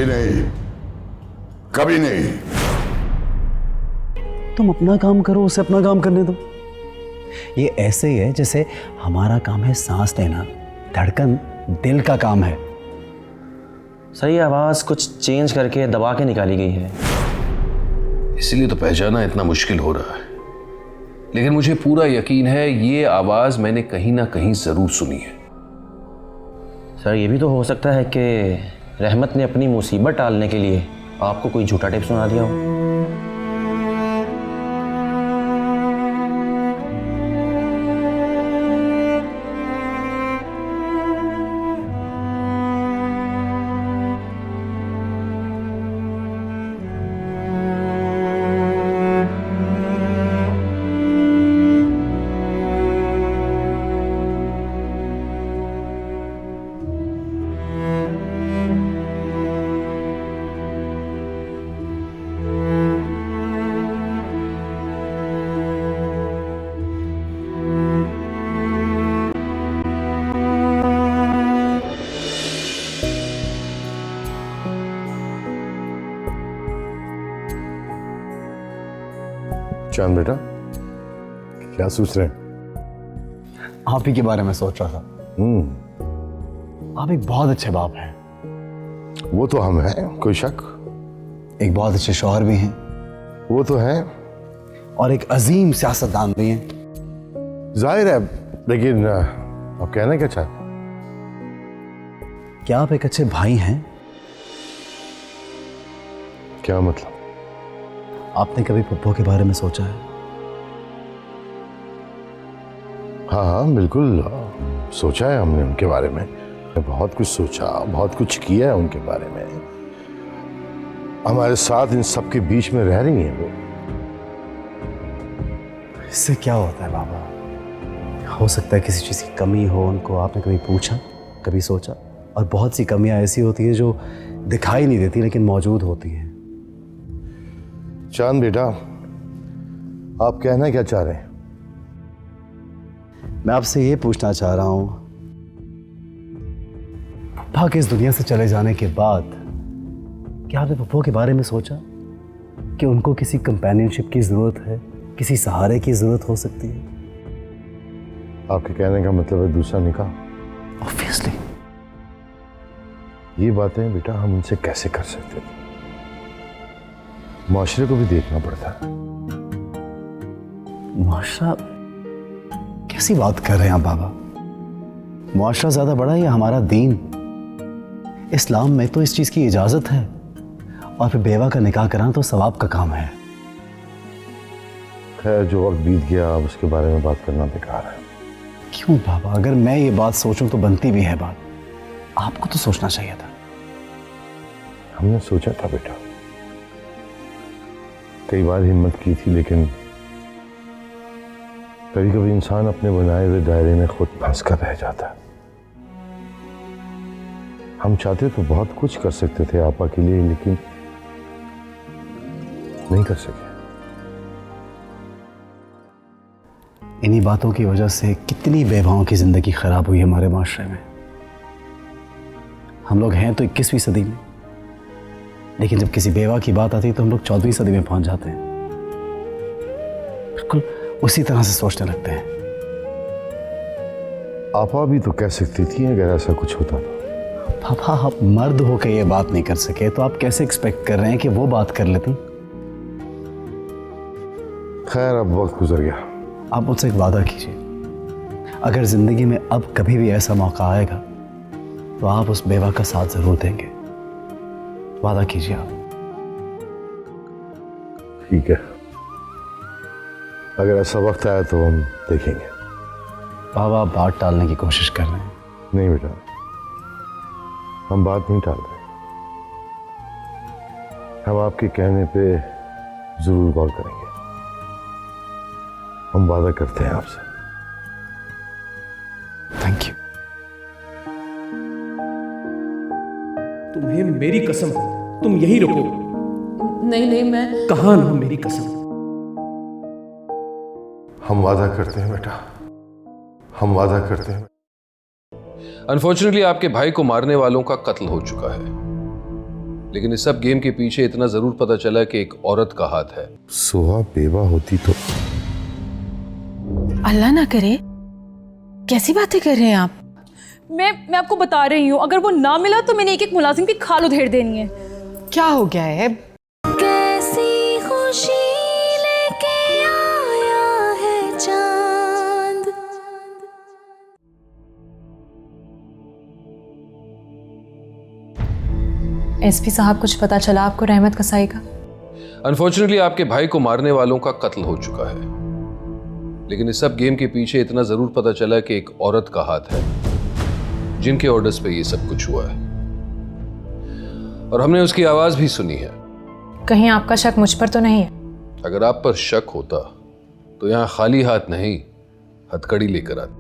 नहीं, कभी नहीं। तुम अपना काम करो, उसे अपना काम करने दो। ये ऐसे ही है जैसे हमारा काम है सांस लेना, धड़कन दिल का काम है। सही आवाज कुछ चेंज करके दबा के निकाली गई है, इसलिए तो पहचाना इतना मुश्किल हो रहा है। लेकिन मुझे पूरा यकीन है ये आवाज मैंने कहीं ना कहीं जरूर सुनी है। सर ये भी तो हो सकता है कि रहमत ने अपनी मुसीबत टालने के लिए आपको कोई झूठा टिप सुना दिया हो। चांद बेटा, क्या सोच रहे हैं? आप ही के बारे में सोच रहा था। आप एक बहुत अच्छे बाप हैं। वो तो हम हैं, कोई शक। एक बहुत अच्छे शौहर भी हैं वो तो हैं, और एक अजीम सियासतदान भी हैं। जाहिर है, लेकिन आप कहना क्या चाहते? क्या आप एक अच्छे भाई हैं? क्या मतलब? आपने कभी पप्पू के बारे में सोचा है? हाँ हाँ बिल्कुल, सोचा है हमने उनके बारे में। बहुत कुछ सोचा, बहुत कुछ किया है उनके बारे में। हमारे साथ इन सब के बीच में रह रही हैं वो। इससे क्या होता है बाबा? हो सकता है किसी चीज़ की कमी हो उनको, आपने कभी पूछा, कभी सोचा? और बहुत सी कमियां ऐसी होती हैं जो दिखाई नहीं देती लेकिन मौजूद होती हैं। चांद बेटा, आप कहना क्या चाह रहे हैं? मैं आपसे ये पूछना चाह रहा हूं, पप्पा के इस दुनिया से चले जाने के बाद क्या आपने पप्पू के बारे में सोचा कि उनको किसी कंपेनियनशिप की जरूरत है, किसी सहारे की जरूरत हो सकती है? आपके कहने का मतलब है दूसरा निकाह? ऑब्वियसली। ये बातें बेटा हम उनसे कैसे कर सकते थे? माशरे को भी देखना पड़ता है। मुआशरा? कैसी बात कर रहे हैं आप बाबा? मुआशरा ज्यादा बड़ा है या हमारा दीन? इस्लाम में तो इस चीज की इजाजत है, और फिर बेवा का निकाह कराना तो सवाब का काम है। खैर, जो वक्त बीत गया अब उसके बारे में बात करना बेकार है। क्यों बाबा? अगर मैं ये बात सोचूं तो बनती भी है बात। आपको तो सोचना चाहिए था। हमने सोचा था बेटा, कई बार हिम्मत की थी, लेकिन कभी कभी इंसान अपने बनाए हुए दायरे में खुद फंस कर रह जाता है। हम चाहते तो बहुत कुछ कर सकते थे आपा के लिए, लेकिन नहीं कर सके। इन्हीं बातों की वजह से कितनी बेवाओं की जिंदगी खराब हुई हमारे माशरे में। हम लोग हैं तो 21वीं सदी में, लेकिन जब किसी बेवा की बात आती है तो हम लोग 14वीं सदी में पहुंच जाते हैं। बिल्कुल उसी तरह से सोचने लगते हैं। आपा भी तो कह सकती थी अगर ऐसा कुछ होता तो। पापा, आप मर्द होकर ये बात नहीं कर सके तो आप कैसे एक्सपेक्ट कर रहे हैं कि वो बात कर लेती? खैर, अब वक्त गुजर गया। आप मुझसे एक वादा कीजिए, अगर जिंदगी में अब कभी भी ऐसा मौका आएगा तो आप उस बेवा का साथ जरूर देंगे। वादा कीजिए आप। ठीक है, अगर ऐसा वक्त आया तो हम देखेंगे। बाबा, आप बात टालने की कोशिश कर रहे हैं। नहीं बेटा, हम बात नहीं टाल रहे। हम आपके कहने पे जरूर गौर करेंगे। हम वादा करते हैं आपसे। Thank you. तुम्हें मेरी कसम, तुम यही रुको। नहीं नहीं, मैं कहाँ ना मेरी कसम। हम वादा करते हैं बेटा, हम वादा करते हैं। अनफॉर्चुनेटली आपके भाई को मारने वालों का कत्ल हो चुका है। लेकिन इस सब गेम के पीछे इतना जरूर पता चला कि एक औरत का हाथ है। सुहा बेवा होती तो अल्लाह ना करे, कैसी बातें कर रहे हैं आप? मैं आपको बता रही हूँ, अगर वो ना मिला तो मैंने एक एक मुलाजिम की खाल उधेड़ देनी है। क्या हो गया है? कैसी खुशी लेके आया है चांद। एसपी साहब, कुछ पता चला आपको रहमत कसाई का? अनफॉर्चुनेटली आपके भाई को मारने वालों का कत्ल हो चुका है, लेकिन इस सब गेम के पीछे इतना जरूर पता चला कि एक औरत का हाथ है जिनके ऑर्डर्स पे ये सब कुछ हुआ है, और हमने उसकी आवाज भी सुनी है। कहीं आपका शक मुझ पर तो नहीं है? अगर आप पर शक होता तो यहां खाली हाथ नहीं, हथकड़ी लेकर आते।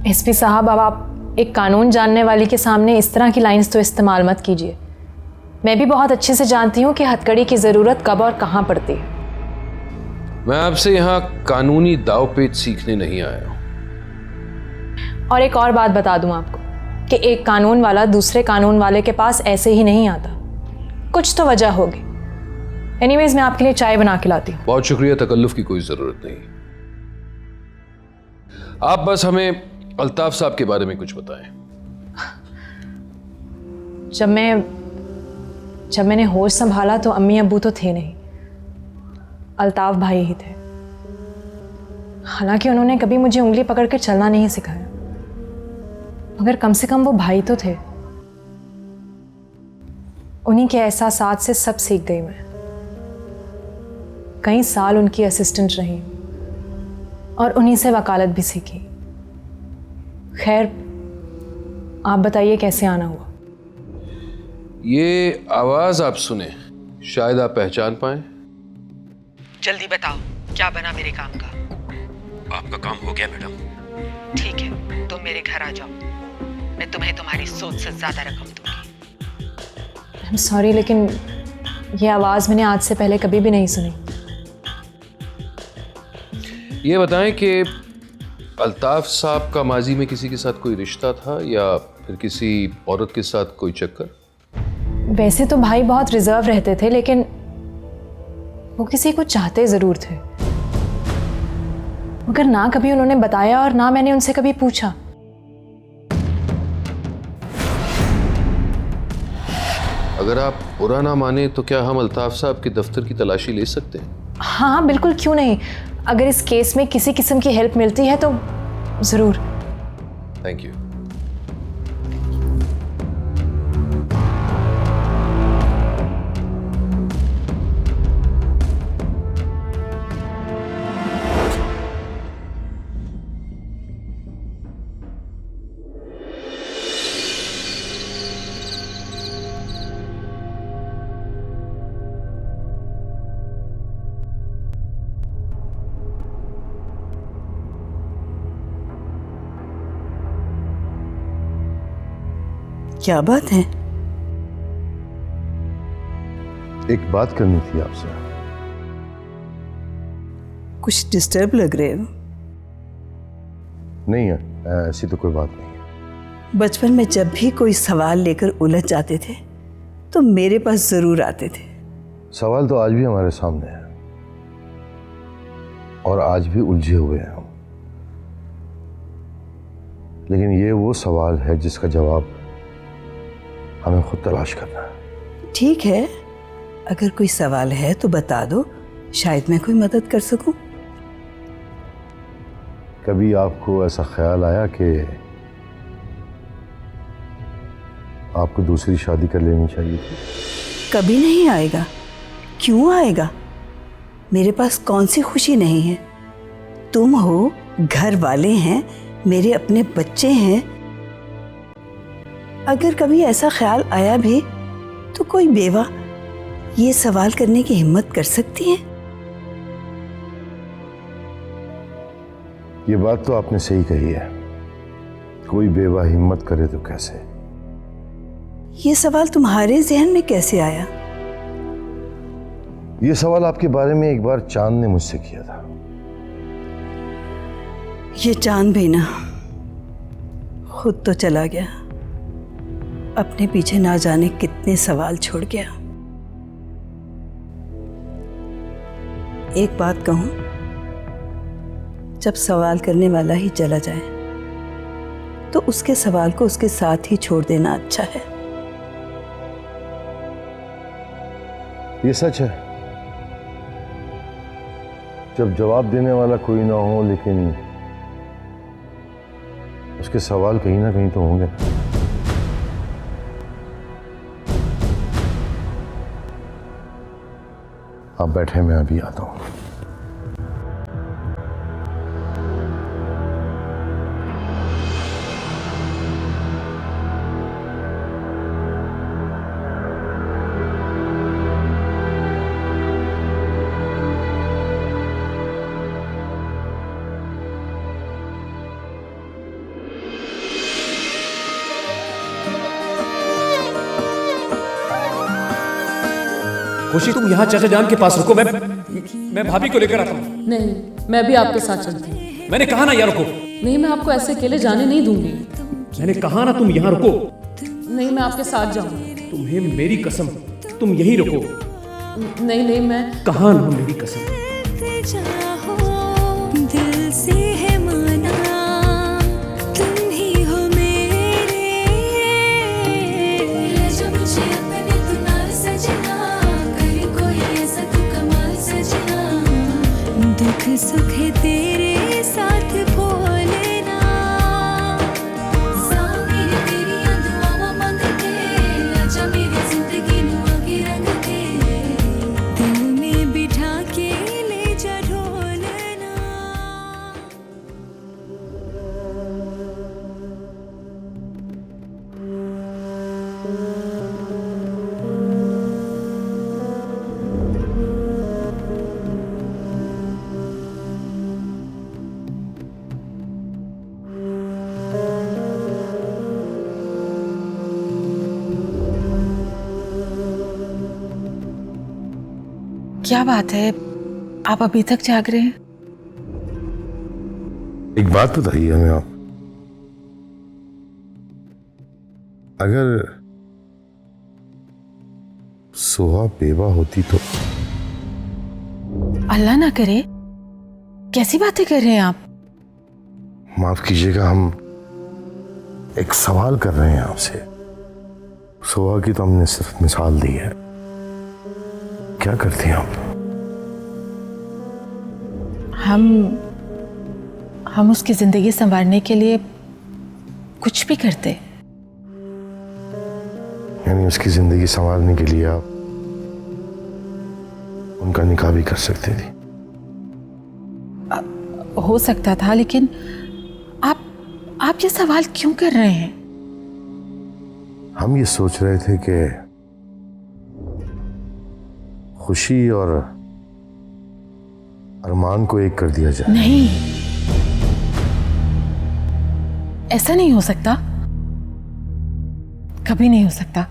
एसपी साहब, अब आप एक कानून जानने वाली के सामने इस तरह की लाइंस तो इस्तेमाल मत कीजिए। मैं भी बहुत अच्छे से जानती हूँ कि हथकड़ी की ज़रूरत कब और कहाँ पड़ती है। मैं आपसे यहाँ कानूनी दावपेच सीखने नहीं आया हूँ। और एक और बात बता दूं आपको कि एक कानून वाला दूसरे कानून वाले के पास ऐसे ही नहीं आता, कुछ तो वजह होगी। एनीवेज, मैं आपके लिए चाय बना के लाती हूँ। बहुत शुक्रिया, तकल्लुफ की कोई जरूरत नहीं। आप बस हमें अल्ताफ साहब के बारे में कुछ बताएं। जब मैंने होश संभाला तो अम्मी अब्बू तो थे नहीं, अल्ताफ भाई ही थे। हालांकि उन्होंने कभी मुझे उंगली पकड़ कर चलना नहीं सिखाया, मगर कम से कम वो भाई तो थे। उन्हीं के एहसासात से सब सीख गई मैं। कई साल उनकी असिस्टेंट रही और उन्हीं से वकालत भी सीखी। खैर, आप बताइए कैसे आना हुआ? ये आवाज आप सुने, शायद आप पहचान पाएं। जल्दी बताओ, क्या बना मेरे काम का? आपका काम हो गया मैडम। ठीक है, तुम मेरे घर आ जाओ, मैं तुम्हें तुम्हारी सोच से ज्यादा रकम दूंगी। आई एम सॉरी, लेकिन ये आवाज़ मैंने आज से पहले कभी भी नहीं सुनी। ये बताएं कि अल्ताफ साहब का माजी में किसी के साथ कोई रिश्ता था या फिर किसी औरत के साथ कोई चक्कर? वैसे तो भाई बहुत रिजर्व रहते थे, लेकिन वो किसी को चाहते ज़रूर थे, मगर ना कभी उन्होंने बताया और ना मैंने उनसे कभी पूछा। अगर आप बुरा ना माने तो क्या हम अल्ताफ साहब के दफ्तर की तलाशी ले सकते हैं? हाँ, बिल्कुल, क्यों नहीं। अगर इस केस में किसी किस्म की हेल्प मिलती है तो ज़रूर। Thank you. क्या बात है? एक बात करनी थी आपसे। कुछ डिस्टर्ब लग रहे हो। नहीं है, ऐसी तो कोई बात नहीं है। बचपन में जब भी कोई सवाल लेकर उलझ जाते थे तो मेरे पास जरूर आते थे। सवाल तो आज भी हमारे सामने है और आज भी उलझे हुए हैं हम, लेकिन ये वो सवाल है जिसका जवाब हमें खुद तलाश करना है। ठीक है, अगर कोई सवाल है तो बता दो, शायद मैं कोई मदद कर सकूं। कभी आपको ऐसा ख्याल आया कि आपको दूसरी शादी कर लेनी चाहिए थी? कभी नहीं आएगा। क्यों आएगा? मेरे पास कौन सी खुशी नहीं है। तुम हो, घर वाले हैं, मेरे अपने बच्चे हैं। अगर कभी ऐसा ख्याल आया भी तो कोई बेवा ये सवाल करने की हिम्मत कर सकती है? ये बात तो आपने सही कही है, कोई बेवा हिम्मत करे तो कैसे। ये सवाल तुम्हारे जहन में कैसे आया? ये सवाल आपके बारे में एक बार चांद ने मुझसे किया था। ये चांद भी ना खुद तो चला गया, अपने पीछे ना जाने कितने सवाल छोड़ गया। एक बात कहूं, जब सवाल करने वाला ही चला जाए तो उसके सवाल को उसके साथ ही छोड़ देना अच्छा है। ये सच है, जब जवाब देने वाला कोई ना हो लेकिन उसके सवाल कहीं ना कहीं तो होंगे। आप बैठे, मैं अभी आता हूं। खुशी तुम यहाँ चाचा जान के पास रुको, मैं भाभी को लेकर आता हूँ। नहीं, मैं भी आपके साथ चलती हूँ। मैंने कहा ना यार रुको। नहीं, मैं आपको ऐसे अकेले जाने नहीं दूंगी। मैंने कहा ना तुम यहाँ रुको। नहीं, मैं आपके साथ जाऊंगी। तुम्हें मेरी कसम, तुम यहीं रुको। नहीं नहीं, मैं कहा ना मेरी कसम। दिल से है माना तुम ही हो मेरे, जो मुझे अपने तू नाल सजना, करे कोई ऐसा तू कमाल सजना, दुख सुख है तेरे साथ भोलेना, सामने तेरी दुआवां मंग के, आजा मेरी जिंदगी नू आगे रंग के, दिल में बिठा के ले जा ढोलना। क्या बात है, आप अभी तक जाग रहे हैं? एक बात बताइए हमें आप, अगर सोहा बेवा होती तो? अल्लाह ना करे, कैसी बातें कर रहे हैं आप? माफ कीजिएगा, हम एक सवाल कर रहे हैं आपसे। सोहा की तो हमने सिर्फ मिसाल दी है, क्या करते हैं आप? हम उसकी जिंदगी संवारने के लिए कुछ भी करते। यानी उसकी जिंदगी संवारने के लिए आप उनका निकाह भी कर सकते थे? हो सकता था, लेकिन आप ये सवाल क्यों कर रहे हैं? हम ये सोच रहे थे कि खुशी और अरमान को एक कर दिया जाए। नहीं, ऐसा नहीं हो सकता, कभी नहीं हो सकता।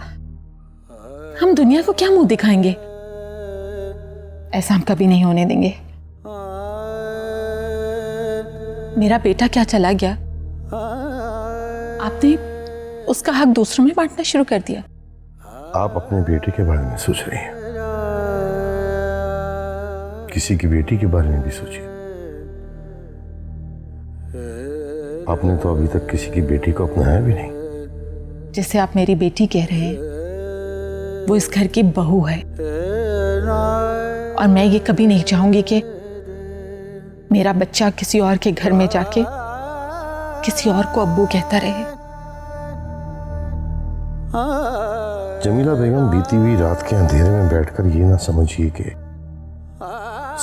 हम दुनिया को क्या मुंह दिखाएंगे? ऐसा हम कभी नहीं होने देंगे। मेरा बेटा क्या चला गया, आपने उसका हक दूसरों में बांटना शुरू कर दिया। आप अपने बेटे के बारे में सोच रही हैं, किसी की बेटी के बारे में भी सोचिए। आपने तो अभी तक किसी की बेटी को अपनाया भी नहीं। जिसे आप मेरी बेटी कह रहे हैं वो इस घर की बहू है, और मैं ये कभी नहीं चाहूंगी कि मेरा बच्चा किसी और के घर में जाके किसी और को अब्बू कहता रहे। जमीला बेगम, बीती हुई रात के अंधेरे में बैठकर ये ना समझिए कि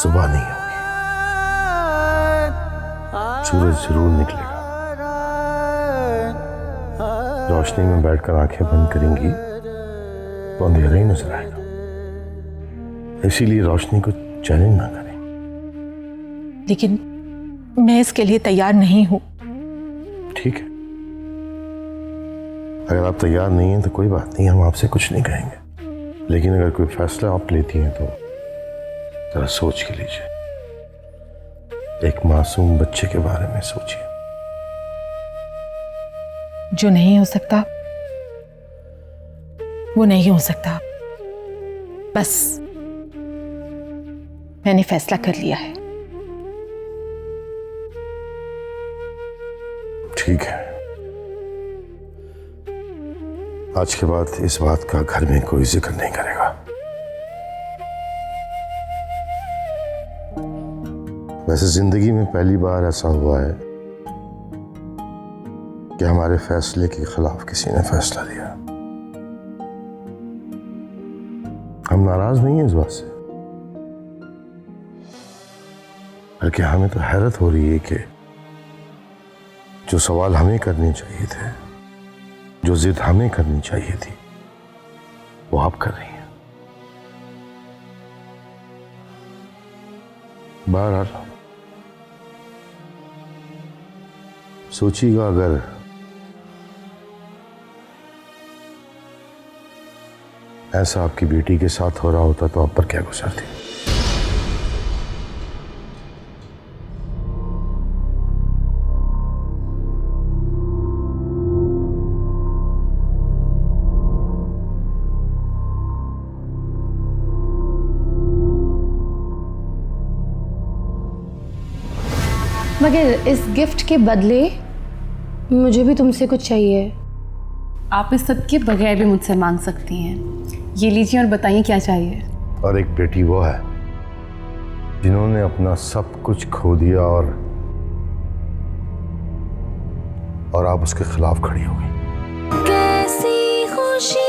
सुबह नहीं होगी, सूरज जरूर निकलेगा। रोशनी में बैठकर आंखें बंद करेंगी तो अंधेरा ही नजर आएगा, इसीलिए रोशनी को चैलेंज ना करें। लेकिन मैं इसके लिए तैयार नहीं हूं। ठीक है, अगर आप तैयार नहीं हैं तो कोई बात नहीं, हम आपसे कुछ नहीं कहेंगे। लेकिन अगर कोई फैसला आप लेती हैं तो जरा सोच के लीजिए। एक मासूम बच्चे के बारे में सोचिए। जो नहीं हो सकता वो नहीं हो सकता। बस मैंने फैसला कर लिया है। ठीक है, आज के बाद इस बात का घर में कोई जिक्र नहीं करेगा। वैसे जिंदगी में पहली बार ऐसा हुआ है कि हमारे फैसले के खिलाफ किसी ने फैसला लिया। हम नाराज नहीं हैं इस बात से, बल्कि हमें तो हैरत हो रही है कि जो सवाल हमें करने चाहिए थे, जो जिद हमें करनी चाहिए थी, वो आप कर रही हैं। बहरहाल सोचिएगा, अगर ऐसा आपकी बेटी के साथ हो रहा होता तो आप पर क्या गुजरती? मगर इस गिफ्ट के बदले मुझे भी तुमसे कुछ चाहिए। आप इस सब के बगैर भी मुझसे मांग सकती हैं। ये लीजिए और बताइए क्या चाहिए। और एक बेटी वो है जिन्होंने अपना सब कुछ खो दिया और आप उसके खिलाफ खड़ी हो गई। कैसी खुशी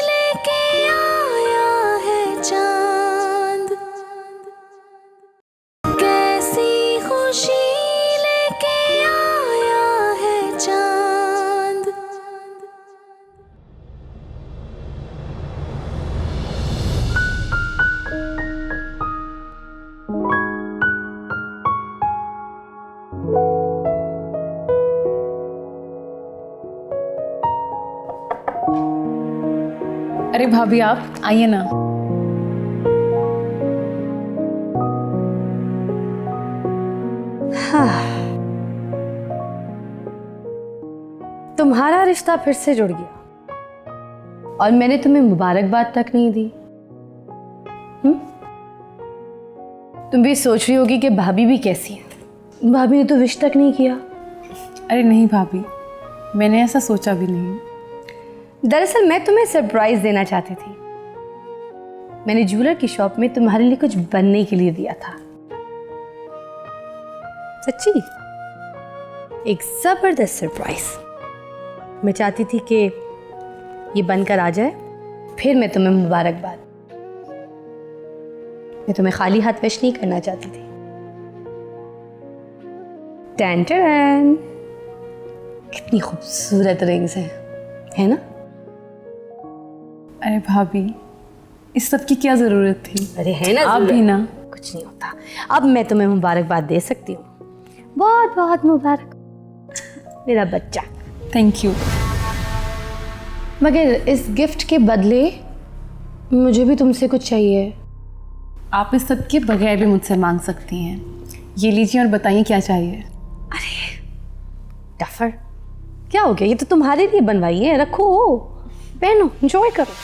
लेके आया है चांद, कैसी खुशी लेके आया है चांद। अरे भाभी आप आइए ना। तुम्हारा रिश्ता फिर से जुड़ गया और मैंने तुम्हें मुबारकबाद तक नहीं दी। तुम भी सोच रही होगी कि भाभी भी कैसी है। भाभी ने तो विश तक नहीं किया। अरे नहीं भाभी, मैंने ऐसा सोचा भी नहीं। दरअसल मैं तुम्हें सरप्राइज देना चाहती थी। मैंने ज्वेलर की शॉप में तुम्हारे लिए कुछ बनने के लिए दिया था। सच्ची, एक जबरदस्त सरप्राइज। मैं चाहती थी कि ये बनकर आ जाए, फिर मैं तुम्हें मुबारकबाद। मैं तुम्हें खाली हाथ विश नहीं करना चाहती थी। टैन टैन, कितनी खूबसूरत रिंग्स हैं, है ना? अरे भाभी, इस सब की क्या जरूरत थी? अरे है ना, आप भी ना। कुछ नहीं होता। अब मैं तुम्हें मुबारकबाद दे सकती हूँ। बहुत बहुत मुबारक मेरा बच्चा। Thank you. मगर इस गिफ्ट के बदले मुझे भी तुमसे कुछ चाहिए। आप इस सब के बगैर भी मुझसे मांग सकती हैं। ये लीजिए और बताइए क्या चाहिए। अरे डफर, क्या हो गया? ये तो तुम्हारे लिए बनवाई है, रखो, पहनो, एंजॉय करो।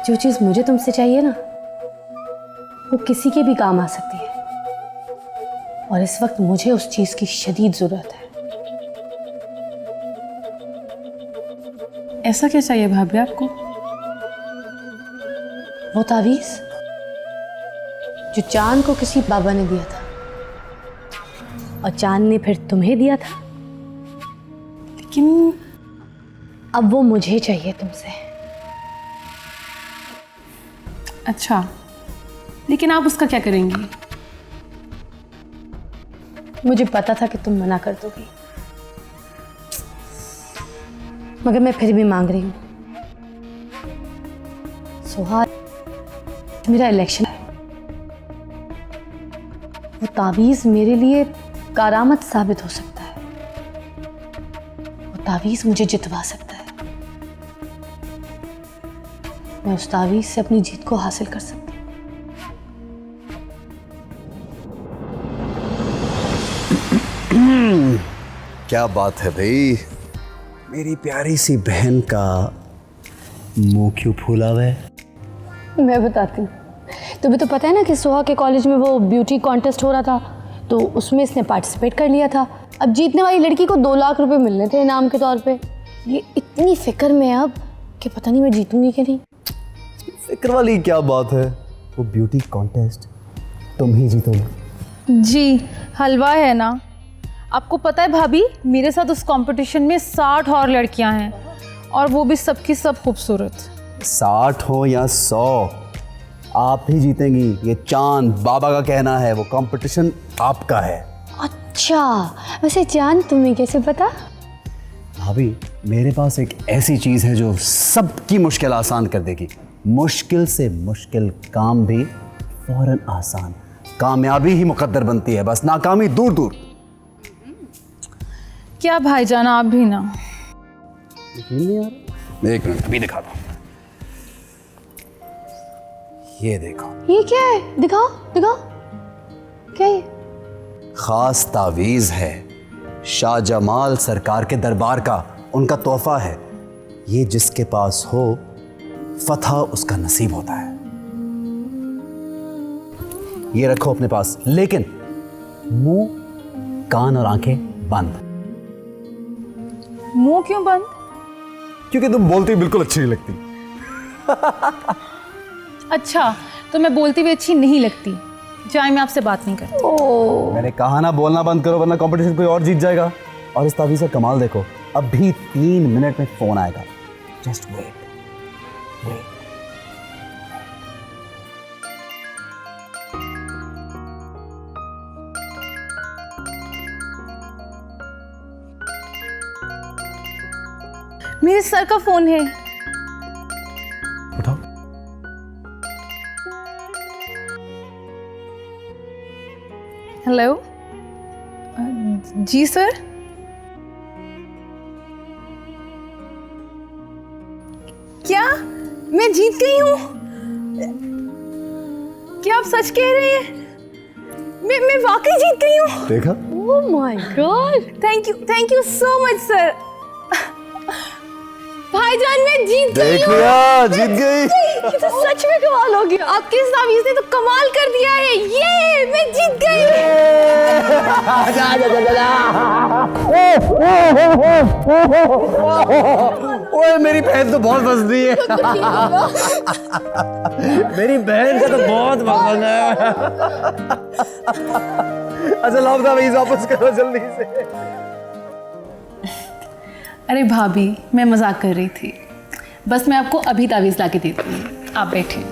जो चीज़ मुझे तुमसे चाहिए ना, वो किसी के भी काम आ सकती है, और इस वक्त मुझे उस चीज़ की शदीद ज़रूरत है। ऐसा क्या चाहिए भाभी आपको? वो तावीज़ जो चांद को किसी बाबा ने दिया था और चांद ने फिर तुम्हें दिया था, लेकिन अब वो मुझे चाहिए तुमसे। अच्छा, लेकिन आप उसका क्या करेंगी? मुझे पता था कि तुम मना कर दोगी, मगर मैं फिर भी मांग रही हूँ। सुहाग, मेरा इलेक्शन है। वो तावीज़ मेरे लिए कारामत साबित हो सकता है। वो तावीज़ मुझे जितवा सकता है। मैं उस तावीज़ से अपनी जीत को हासिल कर सकती हूँ। क्या बात है भाई, मेरी प्यारी सी बहन का मुंह क्यों फूला हुआ है? मैं बताती हूँ। तुम्हें तो पता है ना कि सोहा के कॉलेज में वो ब्यूटी कॉन्टेस्ट हो रहा था, तो उसमें इसने पार्टिसिपेट कर लिया था। अब जीतने वाली लड़की को 2 लाख रुपए मिलने थे इनाम के तौर पे। ये इतनी फिक्र में है अब कि पता नहीं मैं जीतूंगी कि नहीं। फिक्र वाली क्या बात है, वो ब्यूटी कॉन्टेस्ट तुम ही जीतोगे। जी हलवा है ना। आपको पता है भाभी, मेरे साथ उस कंपटीशन में 60 और लड़कियां हैं, और वो भी सबकी सब खूबसूरत। 60 हो या 100, आप ही जीतेंगी। ये चांद बाबा का कहना है, वो कंपटीशन आपका है। अच्छा, वैसे चांद तुम्हें कैसे पता? भाभी, मेरे पास एक ऐसी चीज है जो सबकी मुश्किल आसान कर देगी। मुश्किल से मुश्किल काम भी फौरन आसान। कामयाबी ही मुकद्दर बनती है, बस नाकामी दूर दूर। क्या भाईजान, आप भी ना। यकीन नहीं आ रहा? एक मिनट, अभी दिखाता हूं। ये देखो। ये क्या है? दिखाओ दिखाओ, क्या है? खास तावीज है, शाहजमाल सरकार के दरबार का उनका तोहफा है। ये जिसके पास हो, फतह उसका नसीब होता है। ये रखो अपने पास, लेकिन मुंह, कान और आंखें बंद। मुंह क्यों बंद? क्योंकि तुम बोलती बिल्कुल अच्छी नहीं लगती। अच्छा, तो मैं बोलती भी अच्छी नहीं लगती। जाए, मैं आपसे बात नहीं करती। मैंने कहा ना, बोलना बंद करो वरना कंपटीशन कोई और जीत जाएगा। और इस तावीज़ का कमाल देखो, अभी 3 मिनट में फोन आएगा। Just wait. मेरे सर का फोन है। उठाओ। हेलो। जी सर। क्या मैं जीत गई हूँ? क्या आप सच कह रहे हैं? मैं वाकई जीत गई हूँ। देखा? Oh my God, thank you so much sir. भाईजान, मैं जीत गई देख हूँ। लिया, जीत गई। ये तो सच में कमाल हो गया। आपके इस तावीज़ ने तो कमाल कर दिया है। ये मैं जीत गई। ओए, मेरी बहन तो बहुत हंस रही है। मेरी बहन का तो बहुत पसंद है। अच्छा, लाओ तावीज़ वापस करो जल्दी से। अरे भाभी, मैं मजाक कर रही थी। बस मैं आपको अभी तावीज़ ला के देती हूँ, आप बैठिए।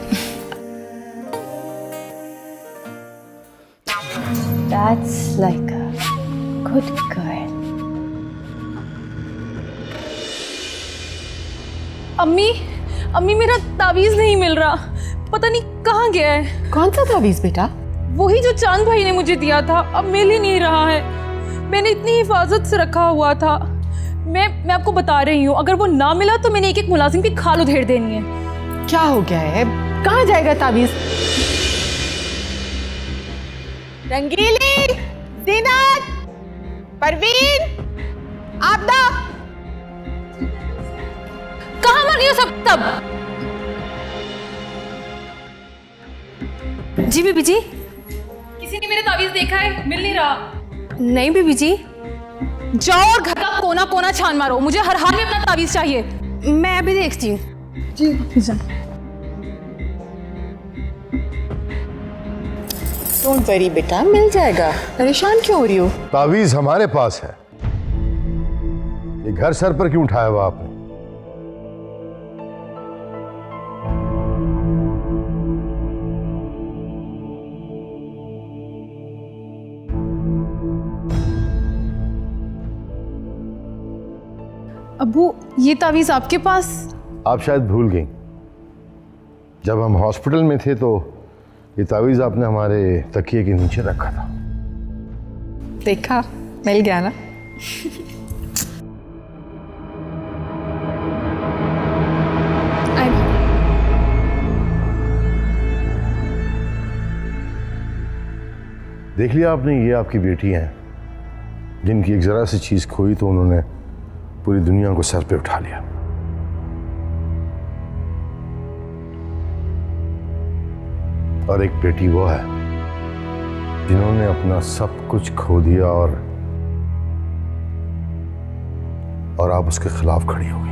That's like a good girl. अम्मी, मेरा तावीज़ नहीं मिल रहा। पता नहीं कहाँ गया है। कौन सा तावीज़ बेटा? वही जो चांद भाई ने मुझे दिया था, अब मिल ही नहीं रहा है। मैंने इतनी हिफाजत से रखा हुआ था। मैं आपको बता रही हूँ, अगर वो ना मिला तो मैंने एक मुलाजिम की खाल उधेड़ देनी है। क्या हो गया है? कहाँ जाएगा तावीज़? रंगीली, जीनत, परवीन, आबदा, कहाँ मर गए सब तब? जी बीबी जी, किसी ने मेरा तावीज़ देखा है? मिल नहीं रहा। नहीं बीबी जी, जाओ और घर का कोना कोना छान मारो, मुझे हर हाल में अपना तावीज़ चाहिए। मैं अभी देखती हूँ। जी डोंट वरी बेटा, मिल जाएगा। परेशान क्यों हो रही हो? तावीज हमारे पास है, ये घर सर पर क्यों उठाया हुआ आपने? अब्बू, ये तावीज़ आपके पास? आप शायद भूल गई, जब हम हॉस्पिटल में थे तो ये तावीज़ आपने हमारे तकिए के नीचे रखा था। देखा, मिल गया ना। देख लिया आपने, ये आपकी बेटी हैं, जिनकी एक जरा सी चीज खोई तो उन्होंने पूरी दुनिया को सर पे उठा लिया। और एक बेटी वो है जिन्होंने अपना सब कुछ खो दिया और आप उसके खिलाफ खड़ी हो गई।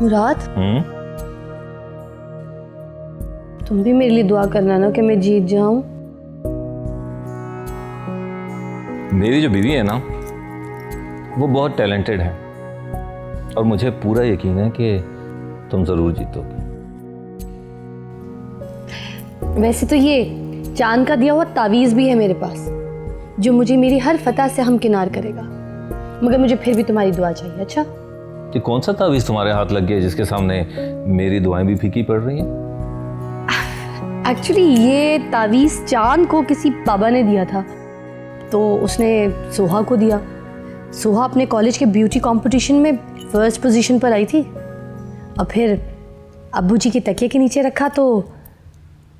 मुराद, तुम भी मेरे लिए दुआ करना ना कि मैं जीत जाऊं। मेरी जो बीवी है ना, वो बहुत टैलेंटेड है और मुझे पूरा यकीन है कि तुम जरूर जीतोगे। वैसे तो ये चांद का दिया हुआ तावीज़ भी है मेरे पास, जो मुझे मेरी हर फतह से हमकिनार करेगा, मगर मुझे फिर भी तुम्हारी दुआ चाहिए। अच्छा, ये कौन सा तावीज़ तुम्हारे हाथ लग गया जिसके सामने मेरी दुआएं भी फीकी पड़ रही हैं? एक्चुअली ये तावीज़ चांद को किसी बाबा ने दिया था, तो उसने सोहा को दिया। सोहा अपने कॉलेज के ब्यूटी कंपटीशन में फर्स्ट पोजीशन पर आई थी, और फिर अब्बू जी के तकिए के नीचे रखा तो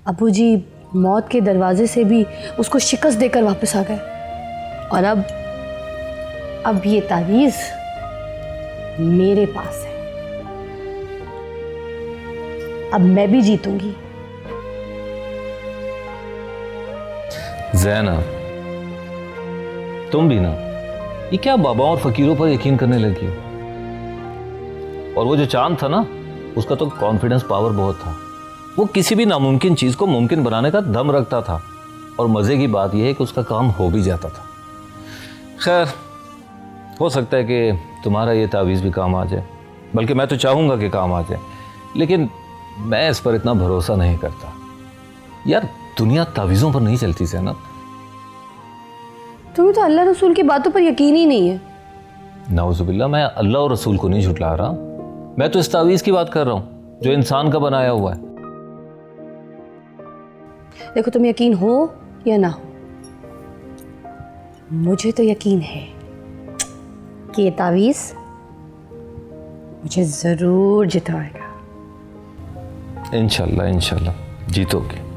अब्बू जी मौत के दरवाजे से भी उसको शिकस्त देकर वापस आ गए। और अब ये तावीज़ मेरे पास है। अब मैं भी जीतूंगी। ज़ैनब, तुम भी ना ये क्या बाबाओं और फकीरों पर यकीन करने लगी हो? और वो जो चांद था ना, उसका तो कॉन्फिडेंस पावर बहुत था। वो किसी भी नामुमकिन चीज़ को मुमकिन बनाने का दम रखता था, और मज़े की बात यह है कि उसका काम हो भी जाता था। खैर, हो सकता है कि तुम्हारा ये तावीज़ भी काम आ जाए, बल्कि मैं तो चाहूँगा कि काम आ जाए, लेकिन मैं इस पर इतना भरोसा नहीं करता। यार, दुनिया तावीज़ों पर नहीं चलती ज़ैनब। तुम्हें तो अल्लाह रसूल की बातों पर यकीन ही नहीं है। नाउज़ुबिल्लाह, मैं अल्लाह और रसूल को नहीं झुटला रहा, मैं तो इस तावीज़ की बात कर रहा हूँ जो इंसान का बनाया हुआ है। देखो, तुम यकीन हो या ना हो, मुझे तो यकीन है कि ये तावीज़ मुझे ज़रूर जितवाएगा। इंशाल्लाह इंशाल्लाह जीतोगे।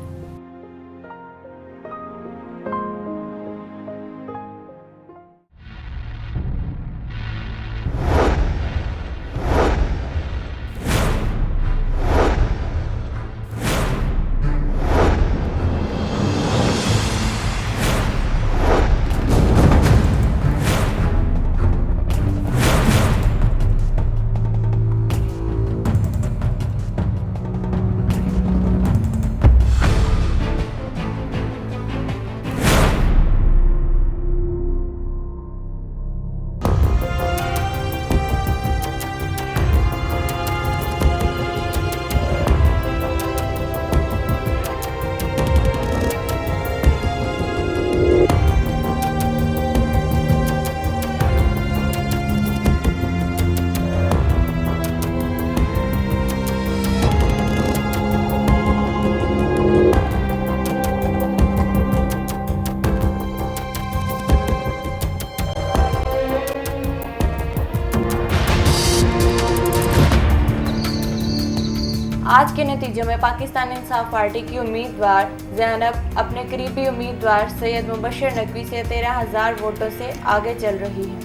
आज के नतीजों में पाकिस्तान इंसाफ पार्टी की उम्मीदवार ज़ैनब अपने करीबी उम्मीदवार सैयद मुबशर नकवी से 13,000 वोटों से आगे चल रही हैं।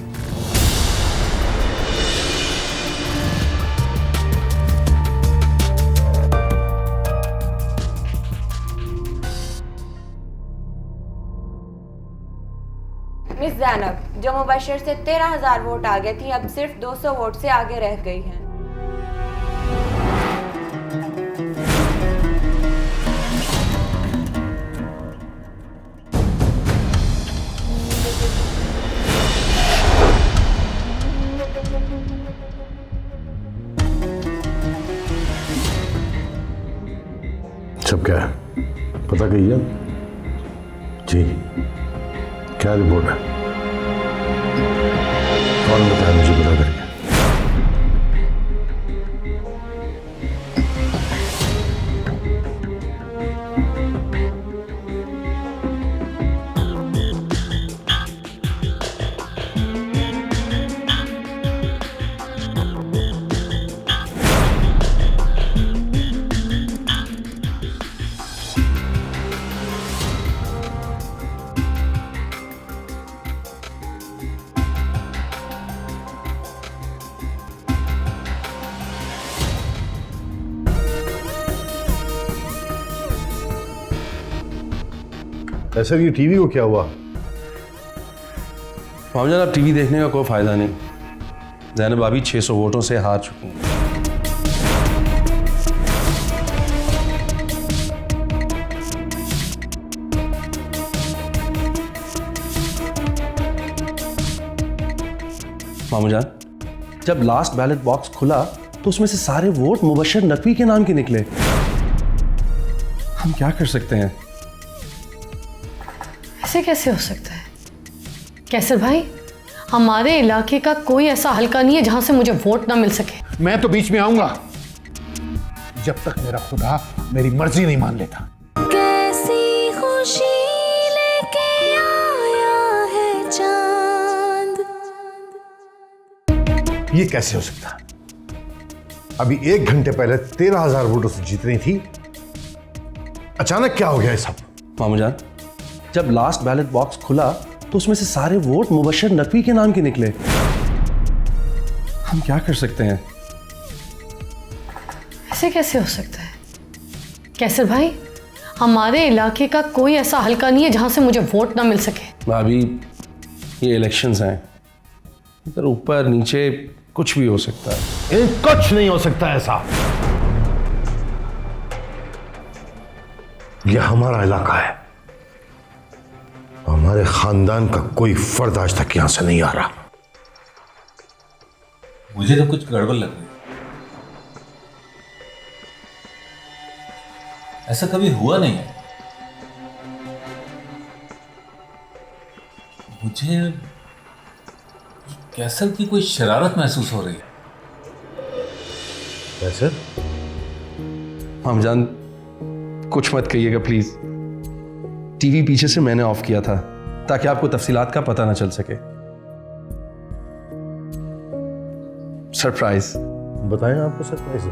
मिस ज़ैनब, जो मुबशर से 13,000 वोट आगे थी, अब सिर्फ 200 वोट से आगे रह गई हैं। सब क्या है पता कहिए जी, क्या रिपोर्ट है? कौन बताया मुझे पता करके? ऐसा ये टीवी को क्या हुआ? मामजान अब टीवी देखने का कोई फायदा नहीं। ज़ैनब भाभी 600 वोटों से हार चुकी हैं। मामूजान, जब लास्ट बैलेट बॉक्स खुला तो उसमें से सारे वोट मुबशर नकवी के नाम के निकले। हम क्या कर सकते हैं? ऐसे कैसे हो सकता है कैसर भाई? हमारे इलाके का कोई ऐसा हलका नहीं है जहां से मुझे वोट ना मिल सके। मैं तो बीच में आऊंगा जब तक मेरा खुदा मेरी मर्जी नहीं मान लेता। कैसी खुशी लेके आया है चांद। ये कैसे हो सकता? अभी 1 घंटे पहले 13,000 वोटों से जीत रही थी, अचानक क्या हो गया ये सब? मामूजान, जब लास्ट बैलेट बॉक्स खुला तो उसमें से सारे वोट मुबशर नकवी के नाम के निकले। हम क्या कर सकते हैं? ऐसे कैसे हो सकता है कैसर भाई? हमारे इलाके का कोई ऐसा हलका नहीं है जहां से मुझे वोट ना मिल सके। भाभी, ये इलेक्शंस हैं, इधर ऊपर नीचे कुछ भी हो सकता है। कुछ नहीं हो सकता ऐसा। यह हमारा इलाका है, हमारे खानदान का कोई फर्द आज तक यहां से नहीं आ रहा। मुझे तो कुछ गड़बड़ लग रही है। ऐसा कभी हुआ नहीं है। मुझे कैसर की कोई शरारत महसूस हो रही है। कैसर? मामजान, कुछ मत कहिएगा प्लीज। टीवी पीछे से मैंने ऑफ किया था ताकि आपको तफसीलात का पता ना चल सके। सरप्राइज। बताएं आपको सरप्राइज?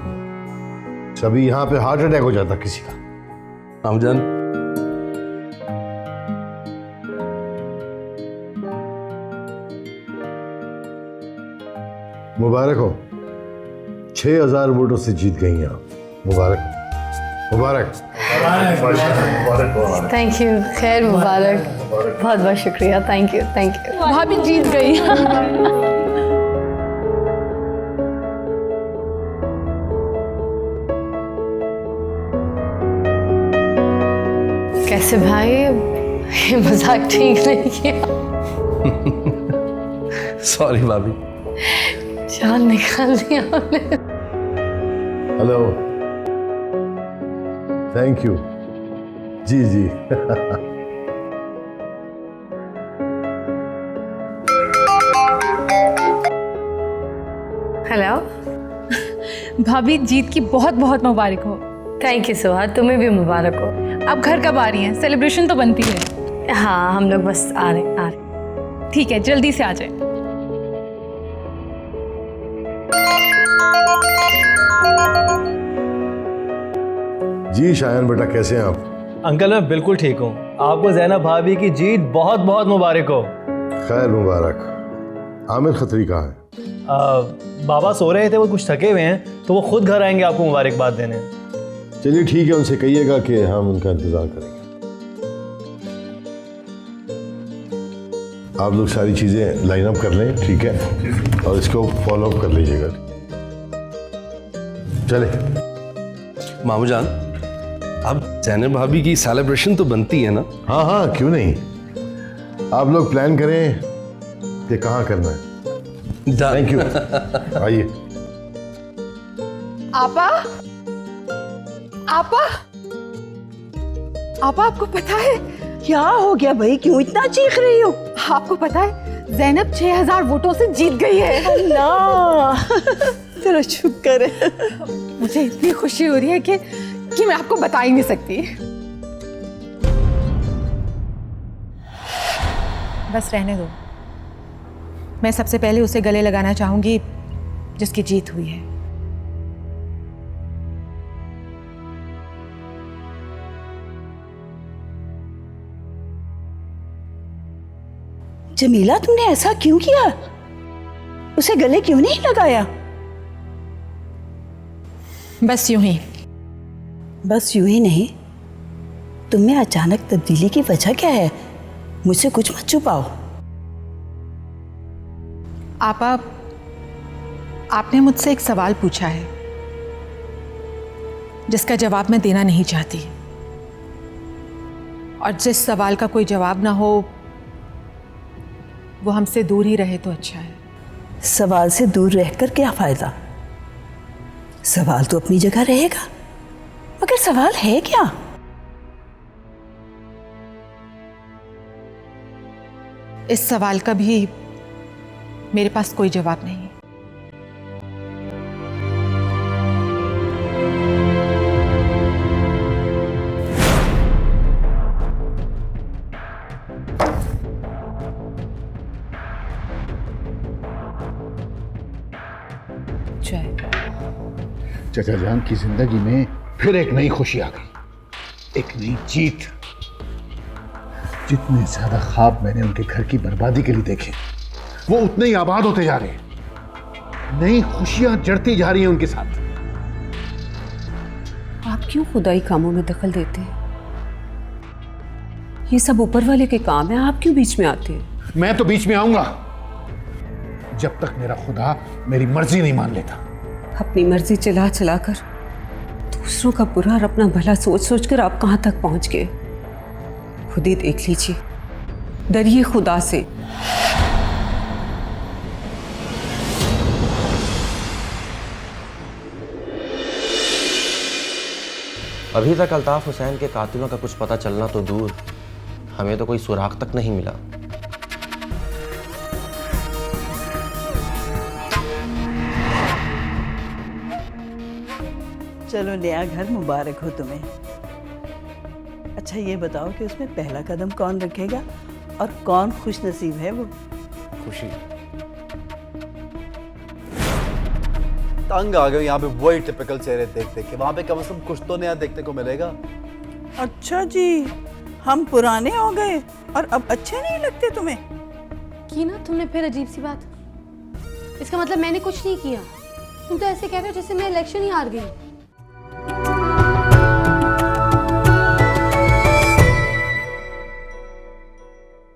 सभी यहां पे हार्ट अटैक हो जाता किसी का। मामजान, मुबारक हो, 6,000 वोटों से जीत गई हैं आप। मुबारक मुबारक। थैंक यू, खैर मुबारक। बहुत बहुत शुक्रिया। Thank you thank you. भाभी जीत गई। कैसे भाई, ये मजाक ठीक नहीं किया। सॉरी भाभी। जान निकाल दिया हमने। Hello, thank you. जी जी। हेलो भाभी, जीत की बहुत बहुत मुबारक हो। थैंक यू सुहा, तुम्हें भी मुबारक हो। अब घर कब आ रही हैं? सेलिब्रेशन तो बनती है। हाँ, हम लोग बस आ रहे। ठीक है, जल्दी से आ जाए। जी शायन बेटा, कैसे हैं आप? अंकल मैं बिल्कुल ठीक हूँ। आपको ज़ैनब भाभी की जीत बहुत बहुत मुबारक हो। खैर मुबारक। आमिर खत्री कहाँ है? बाबा सो रहे थे, वो कुछ थके हुए हैं, तो वो खुद घर आएंगे आपको मुबारकबाद देने। चलिए ठीक है, उनसे कहिएगा कि हम उनका इंतजार करेंगे। आप लोग सारी चीजें लाइन अप कर लें, ठीक है, और इसको फॉलो अप कर लीजिएगा। चले। मामूजान, अब ज़ैनब भाभी की सेलिब्रेशन तो बनती है ना? हाँ हाँ, क्यों नहीं। आप लोग प्लान करें कि कहाँ करना है। Thank you. आइए। आपा, आपा, आपा, आपको पता है क्या हो गया भाई? क्यों इतना चीख रही हो? आपको पता है ज़ैनब 6,000 वोटों से जीत गई है। अल्लाह, तेरा शुक्र है। मुझे इतनी खुशी हो रही है कि मैं आपको बता ही नहीं सकती। बस रहने दो। मैं सबसे पहले उसे गले लगाना चाहूंगी जिसकी जीत हुई है। जमीला, तुमने ऐसा क्यों किया? उसे गले क्यों नहीं लगाया? बस यूं ही। बस यूं ही नहीं, तुम में अचानक तब्दीली की वजह क्या है? मुझसे कुछ मत छुपाओ। आपने मुझसे एक सवाल पूछा है जिसका जवाब मैं देना नहीं चाहती, और जिस सवाल का कोई जवाब ना हो वो हमसे दूर ही रहे तो अच्छा है। सवाल से दूर रहकर क्या फायदा? सवाल तो अपनी जगह रहेगा, मगर सवाल है क्या? इस सवाल का भी मेरे पास कोई जवाब नहीं। चचा जान की जिंदगी में फिर एक नई खुशी आ गई, एक नई जीत। जितने ज्यादा ख्वाब मैंने उनके घर की बर्बादी के लिए देखे, वो उतने ही आबाद होते जा रहे हैं। नई खुशियां जड़ती जा रही हैं उनके साथ। आप क्यों खुदाई कामों में दखल देते हैं? ये सब ऊपर वाले के काम है, आप क्यों बीच में आते हैं? मैं तो बीच में आऊंगा जब तक मेरा खुदा मेरी मर्जी नहीं मान लेता। अपनी मर्जी चला चला कर दूसरों का बुरा और अपना भला सोच सोच कर आप कहां तक पहुंच गए? खुद ही देख लीजिए, डरिए खुदा से। अभी तक अल्ताफ हुसैन के कातिलों का कुछ पता चलना तो दूर, हमें तो कोई सुराग तक नहीं मिला। चलो, नया घर मुबारक हो तुम्हें। अच्छा ये बताओ कि उसमें पहला कदम कौन रखेगा और कौन खुश नसीब है वो? खुशी। तंग आ गए यहाँ पे वही टिपिकल चेहरे देख देख के। वहाँ पे कम से कम कुछ तो नया देखने को मिलेगा। अच्छा जी, हम पुराने हो गए और अब अच्छे नहीं लगते तुम्हें? की ना तुमने फिर अजीब सी बात। इसका मतलब मैंने कुछ नहीं किया। तुम तो ऐसे कह रहे हो जैसे मैं इलेक्शन ही हार गई।